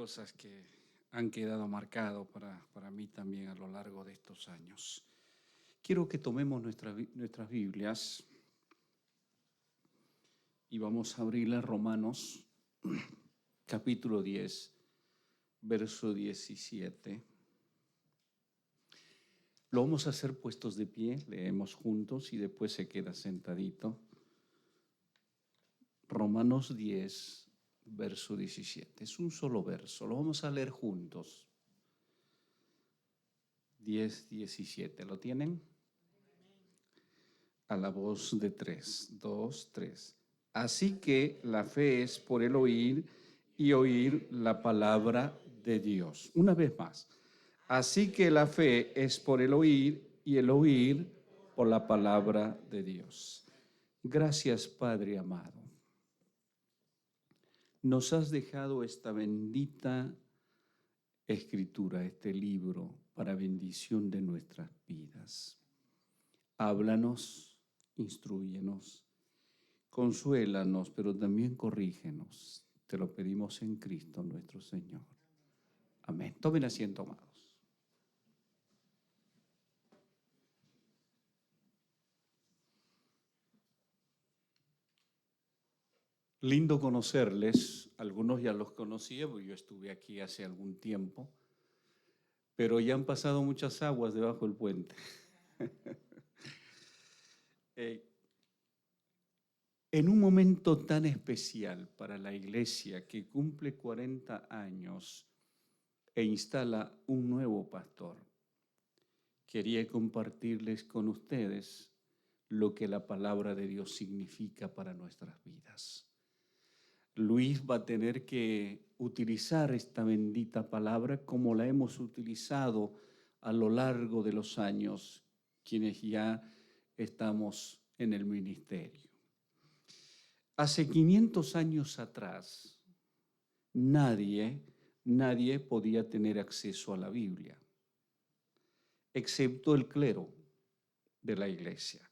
cosas que han quedado marcadas para mí también a lo largo de estos años. Quiero que tomemos nuestras Biblias y vamos a abrirla a Romanos, capítulo 10, verso 17. Lo vamos a hacer puestos de pie, leemos juntos y después se queda sentadito. Romanos 10, verso 17. Es un solo verso, lo vamos a leer juntos. 10, 17. ¿Lo tienen? A la voz de 3, 2, 3. Así que la fe es por el oír y oír la palabra de Dios. Una vez más. Así que la fe es por el oír y el oír por la palabra de Dios. Gracias, Padre amado. Nos has dejado esta bendita escritura, este libro, para bendición de nuestras vidas. Háblanos, instrúyenos, consuélanos, pero también corrígenos. Te lo pedimos en Cristo nuestro Señor. Amén. Tomen asiento, amados. Lindo conocerles, algunos ya los conocía, porque yo estuve aquí hace algún tiempo, pero ya han pasado muchas aguas debajo del puente. En un momento tan especial para la iglesia que cumple 40 años e instala un nuevo pastor, quería compartirles con ustedes lo que la palabra de Dios significa para nuestras vidas. Luis va a tener que utilizar esta bendita palabra como la hemos utilizado a lo largo de los años, quienes ya estamos en el ministerio. Hace 500 años atrás, nadie podía tener acceso a la Biblia, excepto el clero de la iglesia.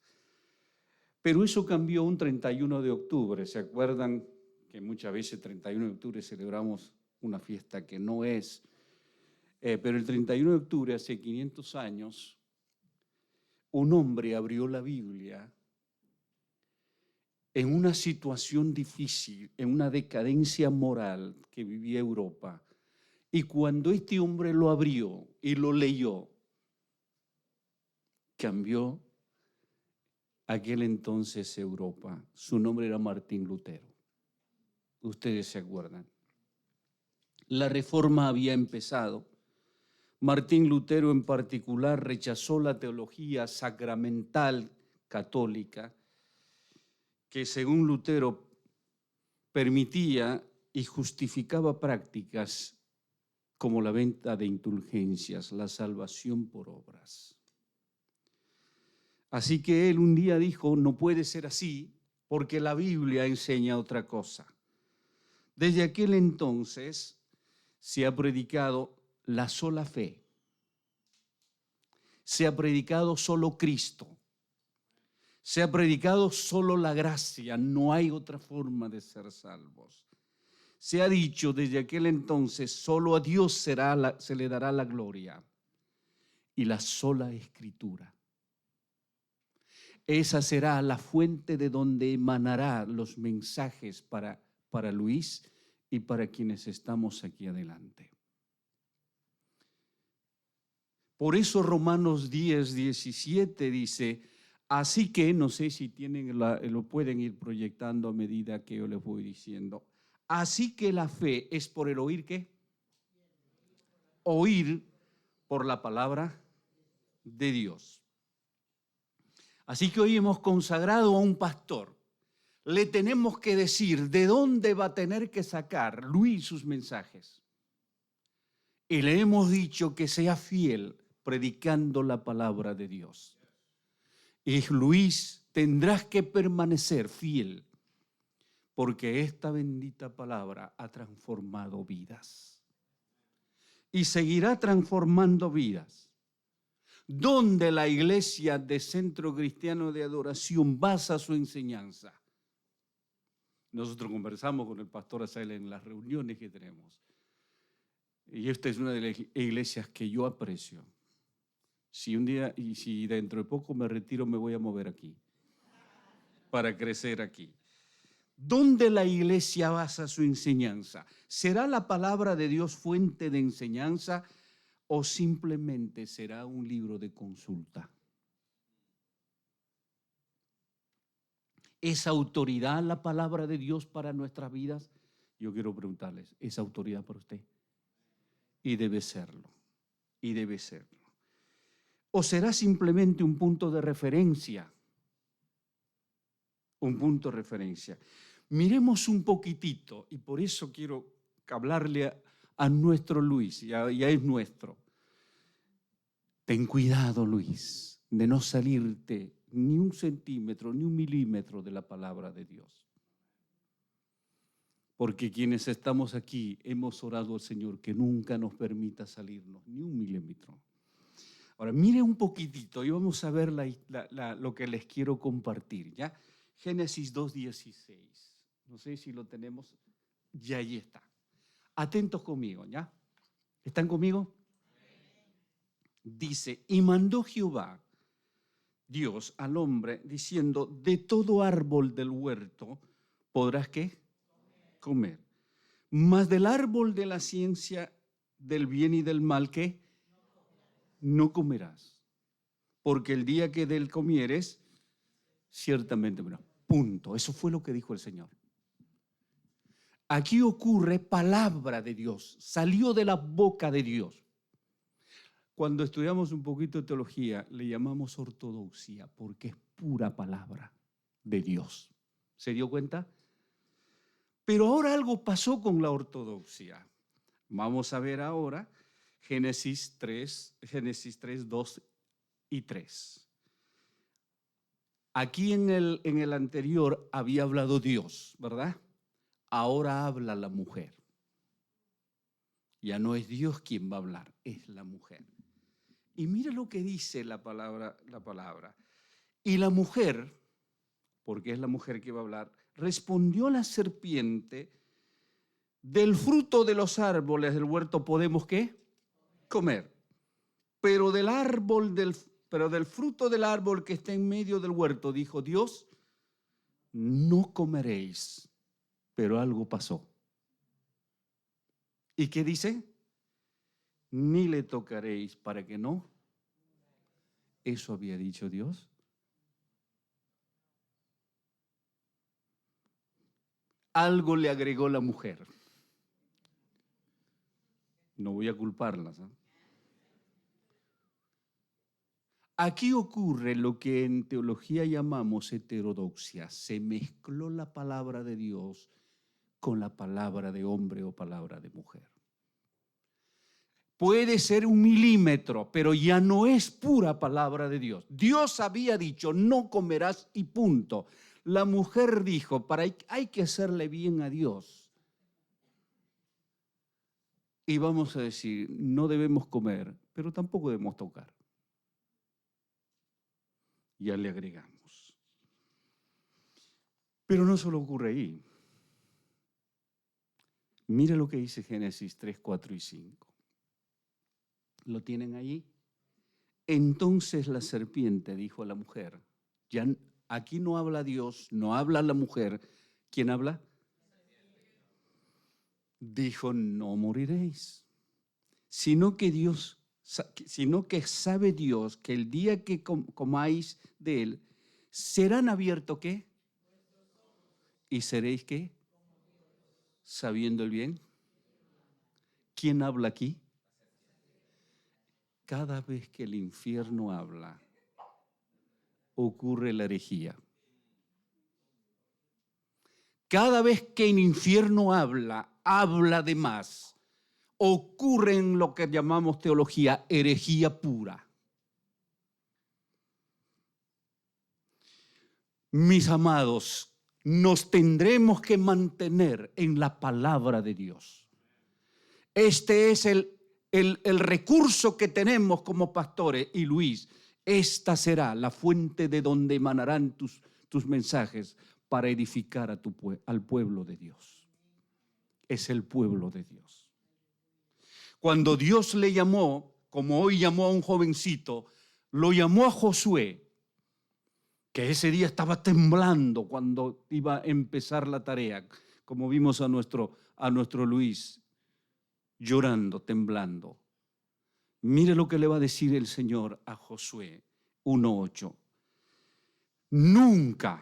Pero eso cambió un 31 de octubre, ¿se acuerdan? Que muchas veces 31 de octubre celebramos una fiesta que no es, pero el 31 de octubre, hace 500 años, un hombre abrió la Biblia en una situación difícil, en una decadencia moral que vivía Europa. Y cuando este hombre lo abrió y lo leyó, cambió aquel entonces Europa. Su nombre era Martín Lutero. Ustedes se acuerdan. La reforma había empezado. Martín Lutero en particular rechazó la teología sacramental católica que según Lutero permitía y justificaba prácticas como la venta de indulgencias, la salvación por obras. Así que él un día dijo, no puede ser así porque la Biblia enseña otra cosa. Desde aquel entonces se ha predicado la sola fe. Se ha predicado solo Cristo. Se ha predicado solo la gracia. No hay otra forma de ser salvos. Se ha dicho desde aquel entonces, solo a Dios se le dará la gloria. Y la sola Escritura. Esa será la fuente de donde emanará los mensajes para Luis y para quienes estamos aquí adelante. Por eso Romanos 10, 17 dice, así que, no sé si tienen lo pueden ir proyectando a medida que yo les voy diciendo, así que la fe es por el oír, ¿qué? Oír por la palabra de Dios. Así que hoy hemos consagrado a un pastor. Le tenemos que decir de dónde va a tener que sacar Luis sus mensajes. Y le hemos dicho que sea fiel predicando la palabra de Dios. Y Luis, tendrás que permanecer fiel porque esta bendita palabra ha transformado vidas. Y seguirá transformando vidas. Donde la iglesia de Centro Cristiano de Adoración basa su enseñanza. Nosotros conversamos con el pastor Azael en las reuniones que tenemos. Y esta es una de las iglesias que yo aprecio. Si un día y si dentro de poco me retiro, me voy a mover aquí para crecer aquí. ¿Dónde la iglesia basa su enseñanza? ¿Será la palabra de Dios fuente de enseñanza o simplemente será un libro de consulta? ¿Es autoridad la palabra de Dios para nuestras vidas? Yo quiero preguntarles, ¿es autoridad para usted? Y debe serlo, y debe serlo. ¿O será simplemente un punto de referencia? Un punto de referencia. Miremos un poquitito, y por eso quiero hablarle a nuestro Luis, ya es nuestro. Ten cuidado, Luis, de no salirte ni un centímetro, ni un milímetro de la palabra de Dios. Porque quienes estamos aquí hemos orado al Señor que nunca nos permita salirnos ni un milímetro. Ahora, mire un poquitito y vamos a ver lo que les quiero compartir, ¿ya? Génesis 2:16. No sé si lo tenemos. Ya ahí está. Atentos conmigo, ¿ya? ¿Están conmigo? Dice, y mandó Jehová, Dios, al hombre, diciendo, de todo árbol del huerto podrás, ¿qué? Comer. Mas del árbol de la ciencia del bien y del mal, ¿qué? No comerás. Porque el día que de él comieres, ciertamente morirás. Punto. Eso fue lo que dijo el Señor. Aquí ocurre palabra de Dios, salió de la boca de Dios. Cuando estudiamos un poquito de teología, le llamamos ortodoxia, porque es pura palabra de Dios. ¿Se dio cuenta? Pero ahora algo pasó con la ortodoxia. Vamos a ver ahora Génesis 3, 2 y 3. Aquí en el anterior había hablado Dios, ¿verdad? Ahora habla la mujer. Ya no es Dios quien va a hablar, es la mujer. Y mira lo que dice la palabra. Y la mujer, porque es la mujer que va a hablar, respondió la serpiente, del fruto de los árboles del huerto podemos, ¿qué? Comer. Pero del fruto del árbol que está en medio del huerto, dijo Dios, no comeréis. Pero algo pasó. ¿Y qué dice? Ni le tocaréis para que no. ¿Eso había dicho Dios? Algo le agregó la mujer. No voy a culparlas, ¿eh? Aquí ocurre lo que en teología llamamos heterodoxia. Se mezcló la palabra de Dios con la palabra de hombre o palabra de mujer. Puede ser un milímetro, pero ya no es pura palabra de Dios. Dios había dicho, no comerás y punto. La mujer dijo, hay que hacerle bien a Dios. Y vamos a decir, no debemos comer, pero tampoco debemos tocar. Ya le agregamos. Pero no solo ocurre ahí. Mira lo que dice Génesis 3, 4 y 5. ¿Lo tienen ahí? Entonces la serpiente dijo a la mujer, ya aquí no habla Dios, no habla la mujer. ¿Quién habla? Dijo, no moriréis, sino que sabe Dios que el día que comáis de él, serán abiertos, ¿qué? Y seréis, ¿qué? Sabiendo el bien. ¿Quién habla aquí? Cada vez que el infierno habla, ocurre la herejía. Cada vez que el infierno habla de más. Ocurre en lo que llamamos teología herejía pura. Mis amados, nos tendremos que mantener en la palabra de Dios. Este es el recurso que tenemos como pastores. Y Luis, esta será la fuente de donde emanarán tus mensajes para edificar al pueblo de Dios. Es el pueblo de Dios. Cuando Dios le llamó, como hoy llamó a un jovencito, lo llamó a Josué, que ese día estaba temblando cuando iba a empezar la tarea, como vimos a nuestro Luis, llorando, temblando. Mire lo que le va a decir el Señor a Josué 1:8. Nunca,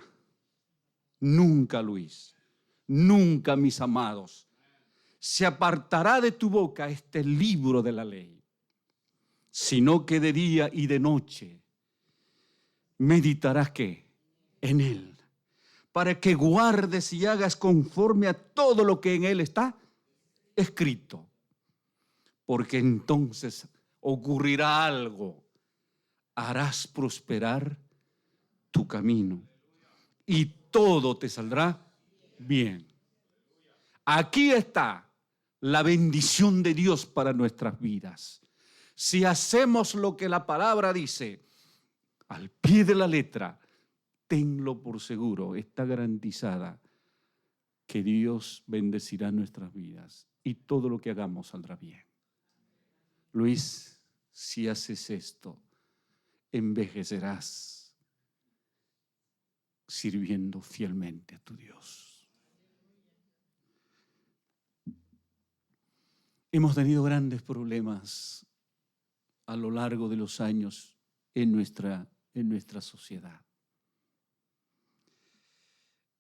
nunca, Luis, nunca, mis amados, se apartará de tu boca este libro de la ley, sino que de día y de noche meditarás ¿qué? En él, para que guardes y hagas conforme a todo lo que en él está escrito, porque entonces ocurrirá algo, harás prosperar tu camino y todo te saldrá bien. Aquí está la bendición de Dios para nuestras vidas. Si hacemos lo que la palabra dice, al pie de la letra, tenlo por seguro, está garantizada que Dios bendecirá nuestras vidas y todo lo que hagamos saldrá bien. Luis, si haces esto, envejecerás sirviendo fielmente a tu Dios. Hemos tenido grandes problemas a lo largo de los años en nuestra sociedad.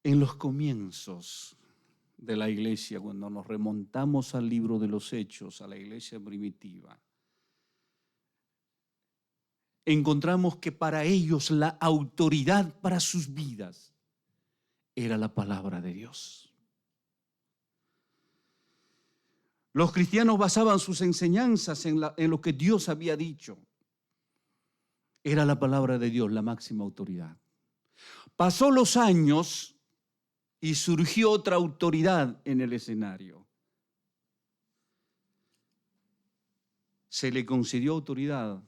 En los comienzos de la iglesia, cuando nos remontamos al libro de los Hechos, a la iglesia primitiva, encontramos que para ellos la autoridad para sus vidas era la palabra de Dios. Los cristianos basaban sus enseñanzas en lo que Dios había dicho. Era la palabra de Dios la máxima autoridad. Pasó los años y surgió otra autoridad en el escenario. Se le concedió autoridad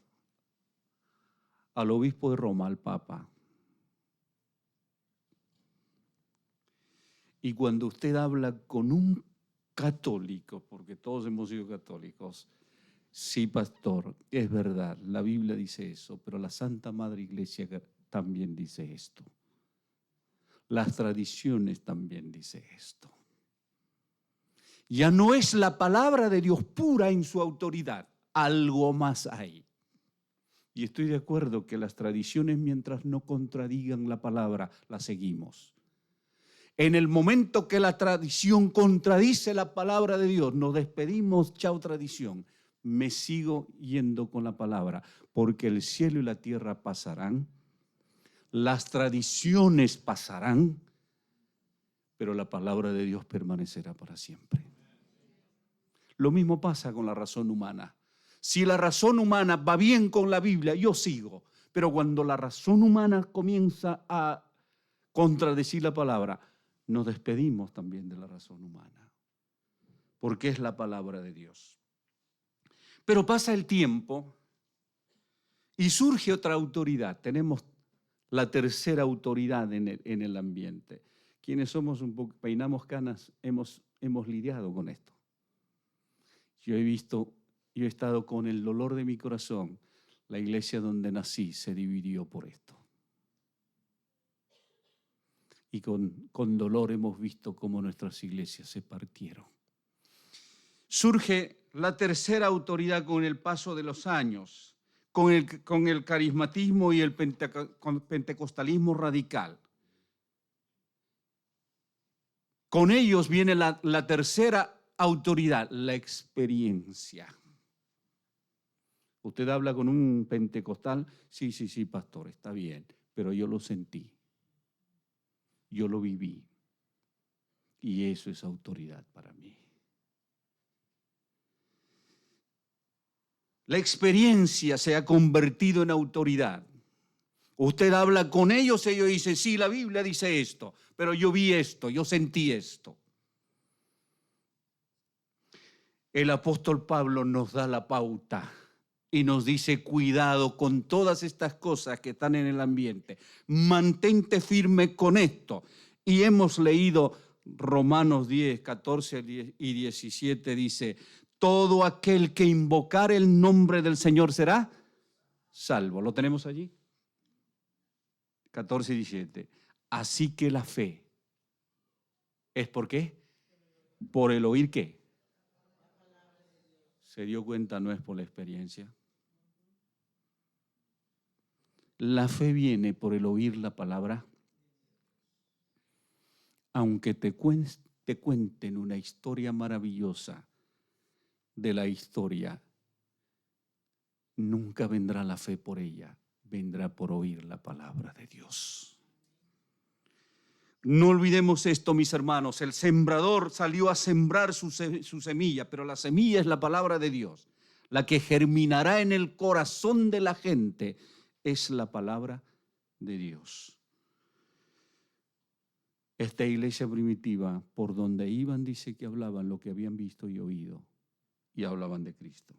al obispo de Roma, al Papa. Y cuando usted habla con un católico, porque todos hemos sido católicos, sí, pastor, es verdad, la Biblia dice eso, pero la Santa Madre Iglesia también dice esto. Las tradiciones también dicen esto. Ya no es la palabra de Dios pura en su autoridad, algo más hay. Y estoy de acuerdo que las tradiciones, mientras no contradigan la palabra, las seguimos. En el momento que la tradición contradice la palabra de Dios, nos despedimos, chao tradición, me sigo yendo con la palabra, porque el cielo y la tierra pasarán, las tradiciones pasarán, pero la palabra de Dios permanecerá para siempre. Lo mismo pasa con la razón humana. Si la razón humana va bien con la Biblia, yo sigo, pero cuando la razón humana comienza a contradecir la palabra, nos despedimos también de la razón humana, porque es la palabra de Dios. Pero pasa el tiempo y surge otra autoridad. Tenemos la tercera autoridad en el ambiente. Quienes somos un poco, peinamos canas, hemos lidiado con esto. Yo he estado con el dolor de mi corazón. La iglesia donde nací se dividió por esto. Y con dolor hemos visto cómo nuestras iglesias se partieron. Surge la tercera autoridad con el paso de los años, con el carismatismo y el pentecostalismo radical. Con ellos viene la tercera autoridad, la experiencia. Usted habla con un pentecostal, sí, pastor, está bien, pero yo lo sentí. Yo lo viví y eso es autoridad para mí. La experiencia se ha convertido en autoridad. Usted habla con ellos dicen, sí, la Biblia dice esto, pero yo vi esto, yo sentí esto. El apóstol Pablo nos da la pauta y nos dice, cuidado con todas estas cosas que están en el ambiente. Mantente firme con esto. Y hemos leído Romanos 10, 14 y 17, dice, todo aquel que invocar el nombre del Señor será salvo. ¿Lo tenemos allí? 14 y 17. Así que la fe es ¿por qué? Por el oír ¿qué? Se dio cuenta, no es por la experiencia. La fe viene por el oír la palabra. Aunque te cuenten una historia maravillosa de la historia, nunca vendrá la fe por ella, vendrá por oír la palabra de Dios. No olvidemos esto, mis hermanos, el sembrador salió a sembrar su semilla, pero la semilla es la palabra de Dios. La que germinará en el corazón de la gente es la palabra de Dios. Esta iglesia primitiva, por donde iban, dice que hablaban lo que habían visto y oído, y hablaban de Cristo.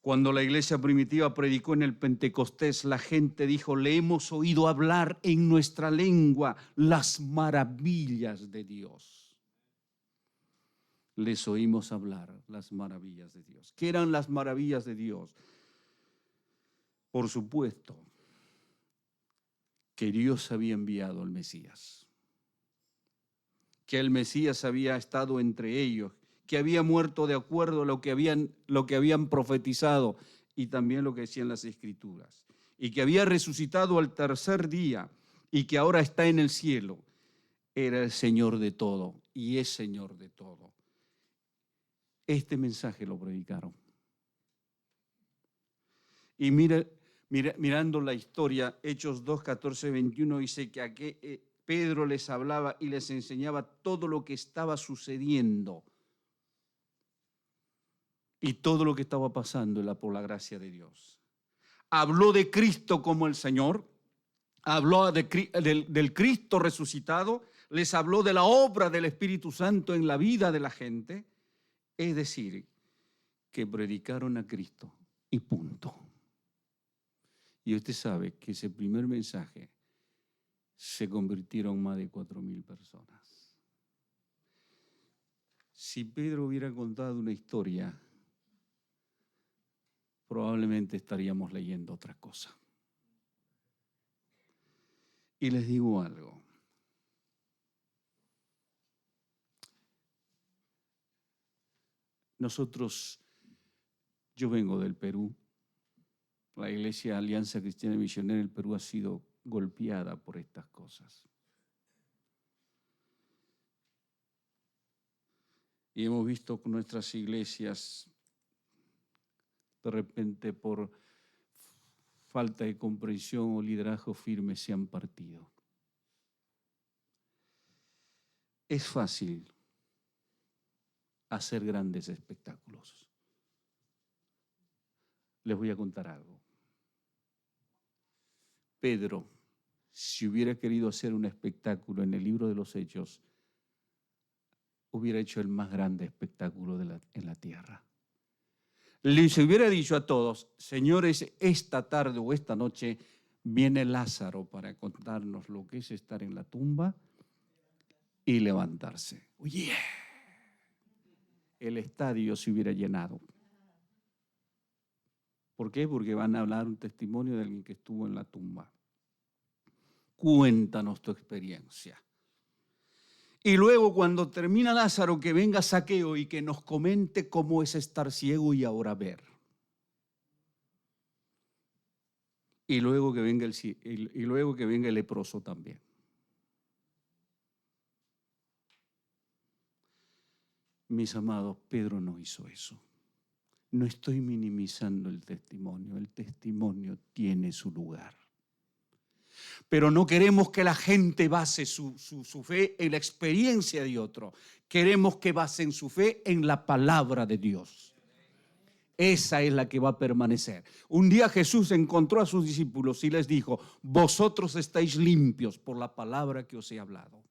Cuando la iglesia primitiva predicó en el Pentecostés, la gente dijo, le hemos oído hablar en nuestra lengua las maravillas de Dios. Les oímos hablar las maravillas de Dios. ¿Qué eran las maravillas de Dios? Por supuesto, que Dios había enviado al Mesías, que el Mesías había estado entre ellos, que había muerto de acuerdo a lo que habían profetizado y también lo que decían las Escrituras, y que había resucitado al tercer día y que ahora está en el cielo. Era el Señor de todo y es Señor de todo. Este mensaje lo predicaron. Y mirando la historia, Hechos 2, 14, 21, dice que Pedro les hablaba y les enseñaba todo lo que estaba sucediendo y todo lo que estaba pasando por la gracia de Dios. Habló de Cristo como el Señor, habló del Cristo resucitado, les habló de la obra del Espíritu Santo en la vida de la gente, es decir, que predicaron a Cristo y punto. Y usted sabe que ese primer mensaje se convirtieron más de 4.000 personas. Si Pedro hubiera contado una historia, probablemente estaríamos leyendo otra cosa. Y les digo algo. Yo vengo del Perú. La Iglesia Alianza Cristiana Misionera del Perú ha sido golpeada por estas cosas. Y hemos visto que nuestras iglesias, de repente por falta de comprensión o liderazgo firme, se han partido. Es fácil hacer grandes espectáculos. Les voy a contar algo. Pedro, si hubiera querido hacer un espectáculo en el libro de los Hechos, hubiera hecho el más grande espectáculo en la tierra. Les hubiera dicho a todos, señores, esta tarde o esta noche viene Lázaro para contarnos lo que es estar en la tumba y levantarse. Oye, el estadio se hubiera llenado. ¿Por qué? Porque van a hablar un testimonio de alguien que estuvo en la tumba. Cuéntanos tu experiencia. Y luego cuando termina Lázaro, que venga Zaqueo y que nos comente cómo es estar ciego y ahora ver. Y luego que venga el leproso también. Mis amados, Pedro no hizo eso. No estoy minimizando el testimonio tiene su lugar. Pero no queremos que la gente base su fe en la experiencia de otro. Queremos que basen su fe en la palabra de Dios. Esa es la que va a permanecer. Un día Jesús encontró a sus discípulos y les dijo, vosotros estáis limpios por la palabra que os he hablado.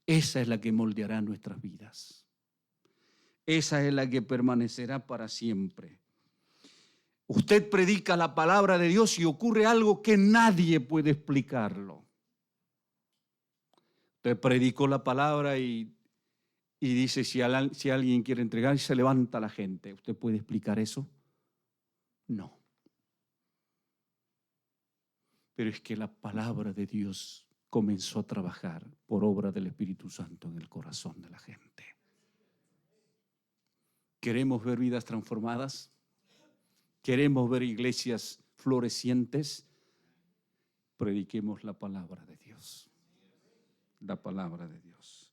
Esa es la que moldeará nuestras vidas. Esa es la que permanecerá para siempre. Usted predica la palabra de Dios y ocurre algo que nadie puede explicarlo. Usted predicó la palabra y Y dice, si alguien quiere entregar, se levanta la gente. ¿Usted puede explicar eso? No. Pero es que la palabra de Dios comenzó a trabajar por obra del Espíritu Santo en el corazón de la gente. ¿Queremos ver vidas transformadas? ¿Queremos ver iglesias florecientes? Prediquemos la palabra de Dios. La palabra de Dios.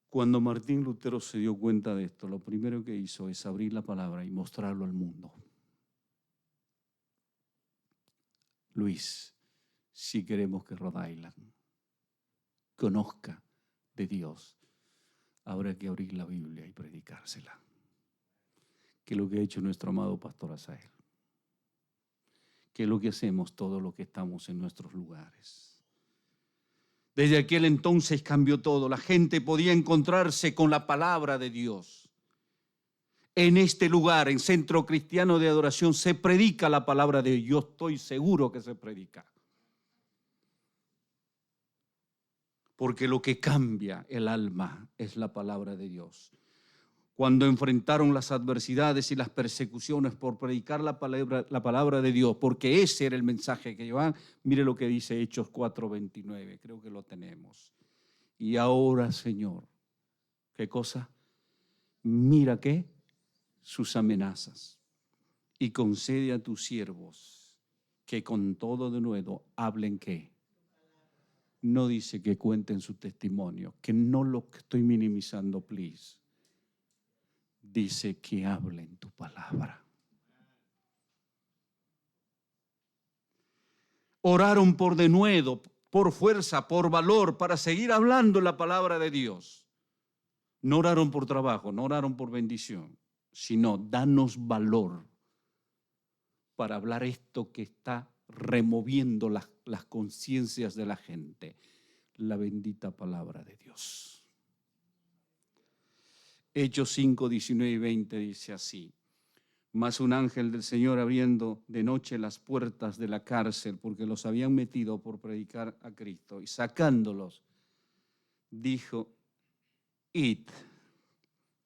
Cuando Martín Lutero se dio cuenta de esto, lo primero que hizo es abrir la palabra y mostrarlo al mundo. Luis, si queremos que Rhode Island conozca de Dios, habrá que abrir la Biblia y predicársela. Que es lo que ha hecho nuestro amado pastor Asael. Que es lo que hacemos todos los que estamos en nuestros lugares. Desde aquel entonces cambió todo. La gente podía encontrarse con la palabra de Dios. En este lugar, en Centro Cristiano de Adoración, se predica la palabra de Dios. Yo estoy seguro que se predica. Porque lo que cambia el alma es la palabra de Dios. Cuando enfrentaron las adversidades y las persecuciones por predicar la palabra de Dios, porque ese era el mensaje que llevaban, mire lo que dice Hechos 4:29, creo que lo tenemos. Y ahora, Señor, ¿qué cosa? Mira qué, sus amenazas, y concede a tus siervos que con todo de nuevo hablen qué. No dice que cuenten su testimonio, que no lo estoy minimizando, please. Dice que hablen tu palabra. Oraron por denuedo, por fuerza, por valor, para seguir hablando la palabra de Dios. No oraron por trabajo, no oraron por bendición, sino danos valor para hablar esto que está removiendo las conciencias de la gente, la bendita palabra de Dios. Hechos 5, 19 y 20 dice así. Mas un ángel del Señor, abriendo de noche las puertas de la cárcel, porque los habían metido por predicar a Cristo, y sacándolos, dijo, id,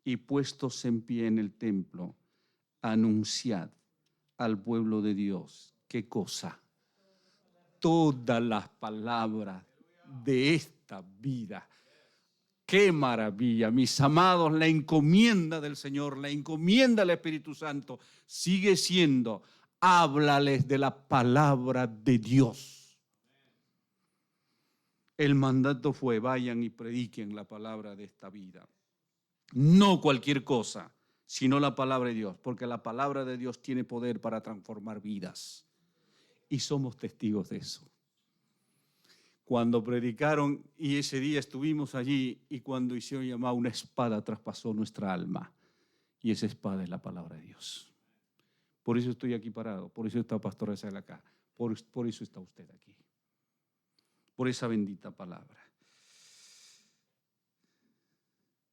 y puestos en pie en el templo, anunciad al pueblo de Dios. ¿Qué cosa? Todas las palabras de esta vida. ¡Qué maravilla! Mis amados, la encomienda del Señor, la encomienda del Espíritu Santo sigue siendo, háblales de la palabra de Dios. El mandato fue, vayan y prediquen la palabra de esta vida. No cualquier cosa, sino la palabra de Dios, porque la palabra de Dios tiene poder para transformar vidas. Y somos testigos de eso. Cuando predicaron y ese día estuvimos allí y cuando hicieron llamar, una espada traspasó nuestra alma. Y esa espada es la palabra de Dios. Por eso estoy aquí parado, por eso está Pastor Asael acá, por eso está usted aquí. Por esa bendita palabra.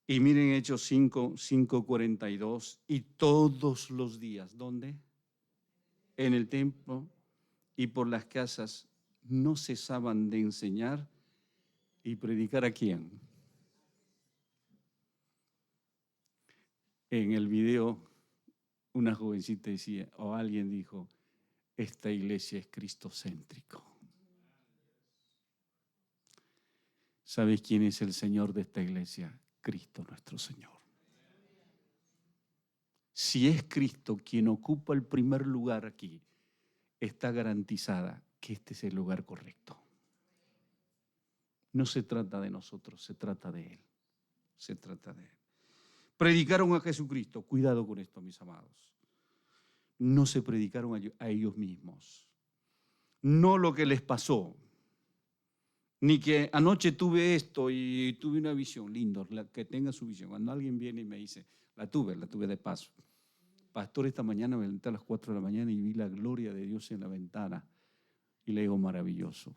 Y miren Hechos 5:42, y todos los días, ¿dónde? En el templo y por las casas no cesaban de enseñar y predicar. ¿A quién? En el video una jovencita decía, o alguien dijo, esta iglesia es cristocéntrico. ¿Sabes quién es el Señor de esta iglesia? Cristo nuestro Señor. Si es Cristo quien ocupa el primer lugar aquí, está garantizada que este es el lugar correcto. No se trata de nosotros, se trata de Él. Se trata de Él. Predicaron a Jesucristo. Cuidado con esto, mis amados. No se predicaron a ellos mismos. No lo que les pasó. Ni que anoche tuve esto y tuve una visión. Lindo, que tenga su visión. Cuando alguien viene y me dice, la tuve de paso. Pastor, esta mañana me levanté a las 4 de la mañana y vi la gloria de Dios en la ventana. Y le digo, maravilloso.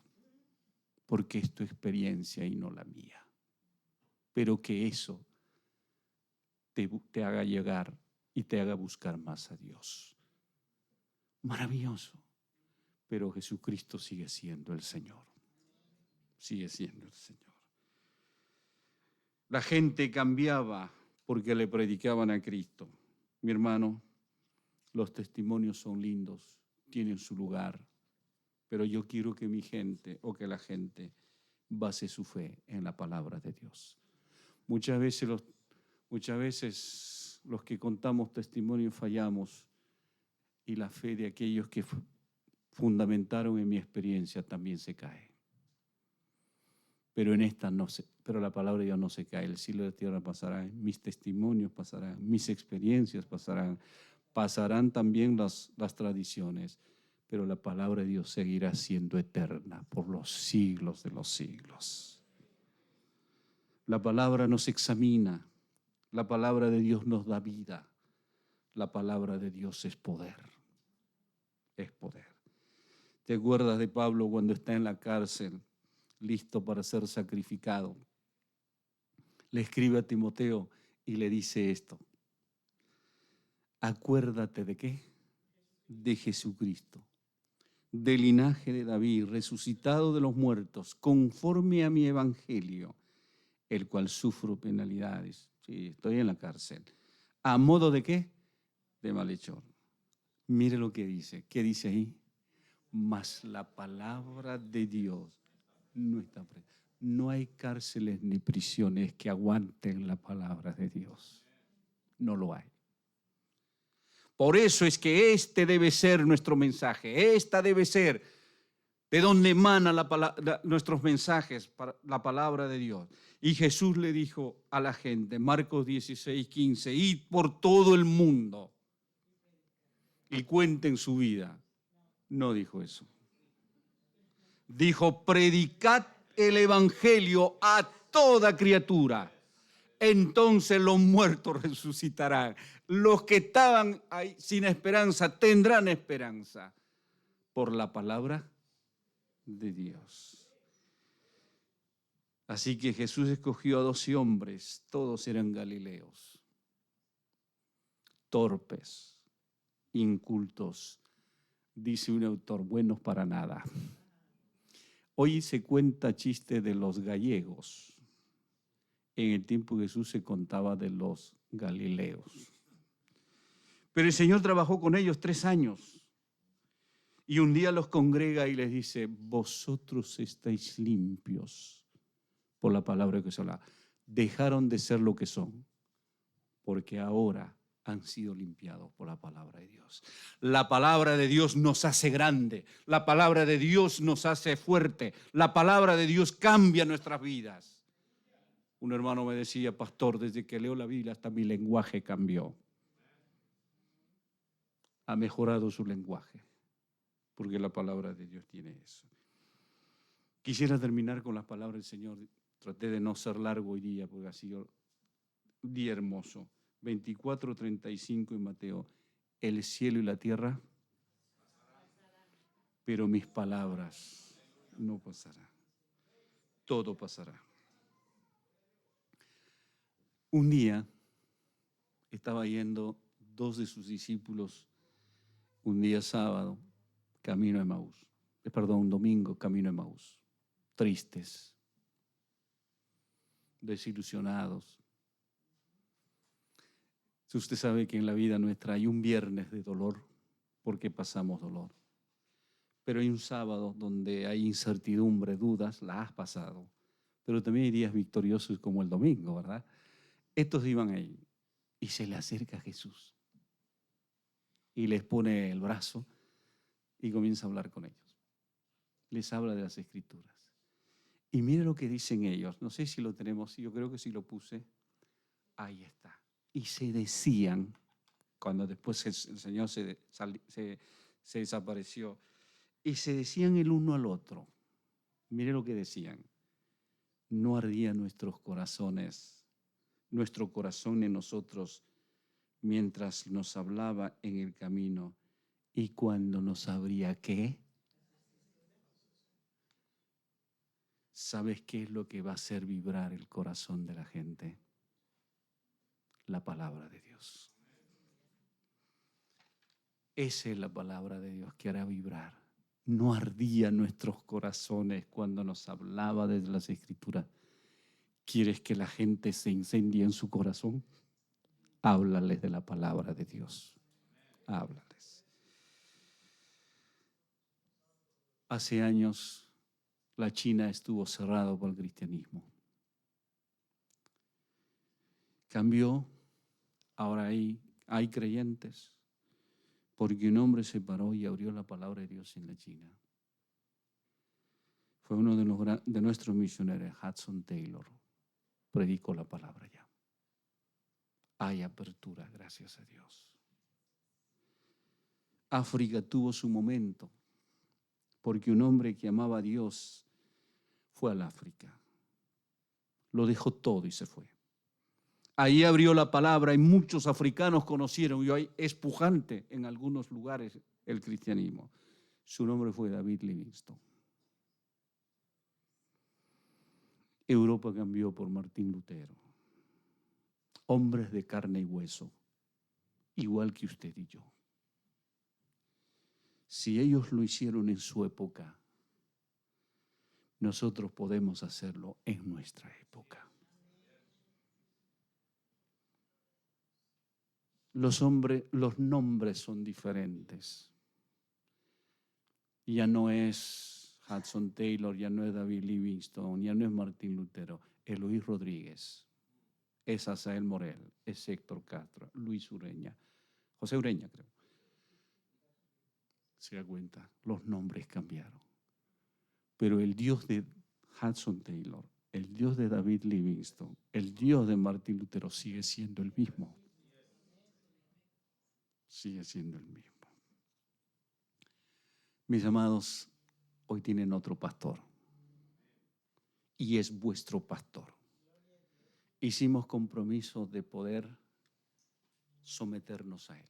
Porque es tu experiencia y no la mía. Pero que eso te haga llegar y te haga buscar más a Dios. Maravilloso. Pero Jesucristo sigue siendo el Señor. sigue siendo el Señor. La gente cambiaba porque le predicaban a Cristo. Mi hermano, los testimonios son lindos, tienen su lugar, pero yo quiero que mi gente o que la gente base su fe en la palabra de Dios. Muchas veces los que contamos testimonios fallamos y la fe de aquellos que fundamentaron en mi experiencia también se cae. Pero en esta pero la palabra de Dios no se cae. El cielo y la tierra pasarán, mis testimonios pasarán, mis experiencias pasarán también las tradiciones, pero la palabra de Dios seguirá siendo eterna por los siglos de los siglos. La palabra nos examina, la palabra de Dios nos da vida, la palabra de Dios es poder, es poder. ¿Te acuerdas de Pablo cuando está en la cárcel, listo para ser sacrificado? Le escribe a Timoteo y le dice esto: acuérdate ¿de qué? De Jesucristo, del linaje de David, resucitado de los muertos, conforme a mi evangelio, el cual sufro penalidades. Sí, estoy en la cárcel. ¿A modo de qué? De malhechor. Mire lo que dice. ¿Qué dice ahí? Mas la palabra de Dios no está presa. No hay cárceles ni prisiones que aguanten la palabra de Dios. No lo hay. Por eso es que este debe ser nuestro mensaje. Esta debe ser de donde emana nuestros mensajes, la palabra de Dios. Y Jesús le dijo a la gente, Marcos 16:15, id por todo el mundo y cuenten su vida. No dijo eso. Dijo, predicad el evangelio a toda criatura. Entonces los muertos resucitarán. Los que estaban ahí sin esperanza tendrán esperanza por la palabra de Dios. Así que Jesús escogió a 12 hombres, todos eran galileos, torpes, incultos, dice un autor, buenos para nada. Hoy se cuenta chiste de los gallegos. En el tiempo de Jesús se contaba de los galileos. Pero el Señor trabajó con ellos 3 años. Y un día los congrega y les dice, vosotros estáis limpios por la palabra que se habla. Dejaron de ser lo que son, porque ahora han sido limpiados por la palabra de Dios. La palabra de Dios nos hace grande, la palabra de Dios nos hace fuerte, la palabra de Dios cambia nuestras vidas. Un hermano me decía, pastor, desde que leo la Biblia hasta mi lenguaje cambió. Ha mejorado su lenguaje, porque la palabra de Dios tiene eso. Quisiera terminar con las palabras del Señor. Traté de no ser largo hoy día, porque ha sido un día hermoso. 24:35 en Mateo. El cielo y la tierra, pero mis palabras no pasarán. Todo pasará. Un día estaba yendo 2 de sus discípulos, un día sábado, camino a Emaús. Un domingo, camino a Emaús. Tristes, desilusionados. Si usted sabe que en la vida nuestra hay un viernes de dolor, porque pasamos dolor. Pero hay un sábado donde hay incertidumbre, dudas, la has pasado. Pero también hay días victoriosos como el domingo, ¿verdad? Estos iban ahí y se le acerca a Jesús y les pone el brazo y comienza a hablar con ellos. Les habla de las Escrituras. Y mire lo que dicen ellos. No sé si lo tenemos, yo creo que sí lo puse. Ahí está. Y se decían, cuando después el Señor se desapareció, y se decían el uno al otro. Mire lo que decían. No ardía nuestro corazón en nosotros, mientras nos hablaba en el camino y cuando nos abría ¿qué? ¿Sabes qué es lo que va a hacer vibrar el corazón de la gente? La palabra de Dios. Esa es la palabra de Dios que hará vibrar. ¿No ardía nuestros corazones cuando nos hablaba desde las Escrituras? ¿Quieres que la gente se incendie en su corazón? Háblales de la palabra de Dios. Háblales. Hace años la China estuvo cerrada por el cristianismo. Cambió, ahora hay creyentes, porque un hombre se paró y abrió la palabra de Dios en la China. Fue uno de nuestros misioneros, Hudson Taylor, predicó la palabra ya. Hay apertura, gracias a Dios. África tuvo su momento, porque un hombre que amaba a Dios fue al África. Lo dejó todo y se fue. Ahí abrió la palabra y muchos africanos conocieron, y hoy es pujante en algunos lugares el cristianismo. Su nombre fue David Livingstone. Europa cambió por Martín Lutero. Hombres de carne y hueso, igual que usted y yo. Si ellos lo hicieron en su época, nosotros podemos hacerlo en nuestra época. Los nombres son diferentes. Ya no es Hudson Taylor, ya no es David Livingstone, ya no es Martín Lutero, es Luis Rodríguez, es Asael Morel, es Héctor Castro, Luis Ureña, José Ureña, creo. Se da cuenta, los nombres cambiaron. Pero el Dios de Hudson Taylor, el Dios de David Livingstone, el Dios de Martín Lutero sigue siendo el mismo. Sigue siendo el mismo. Mis amados, hoy tienen otro pastor. Y es vuestro pastor. Hicimos compromiso de poder someternos a él.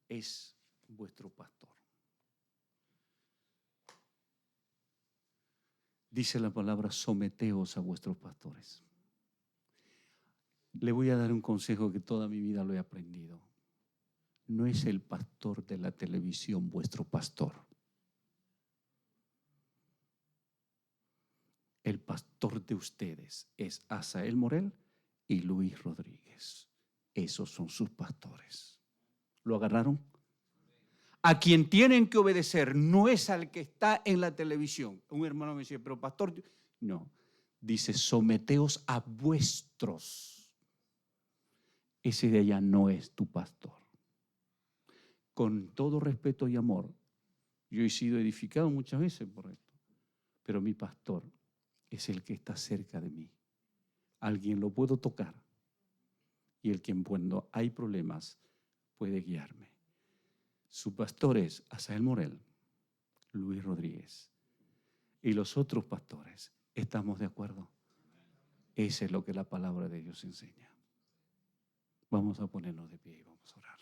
Es vuestro pastor. Dice la palabra, someteos a vuestros pastores. Le voy a dar un consejo que toda mi vida lo he aprendido. No es el pastor de la televisión vuestro pastor. El pastor de ustedes es Asael Morel y Luis Rodríguez. Esos son sus pastores. ¿Lo agarraron? A quien tienen que obedecer no es al que está en la televisión. Un hermano me decía, pero pastor, no. Dice, someteos a vuestros. Ese de allá no es tu pastor. Con todo respeto y amor, yo he sido edificado muchas veces por esto, pero mi pastor es el que está cerca de mí. Alguien lo puedo tocar y el que cuando hay problemas puede guiarme. Su pastor es Asael Morel, Luis Rodríguez. Y los otros pastores, ¿estamos de acuerdo? Eso es lo que la palabra de Dios enseña. Vamos a ponernos de pie y vamos a orar.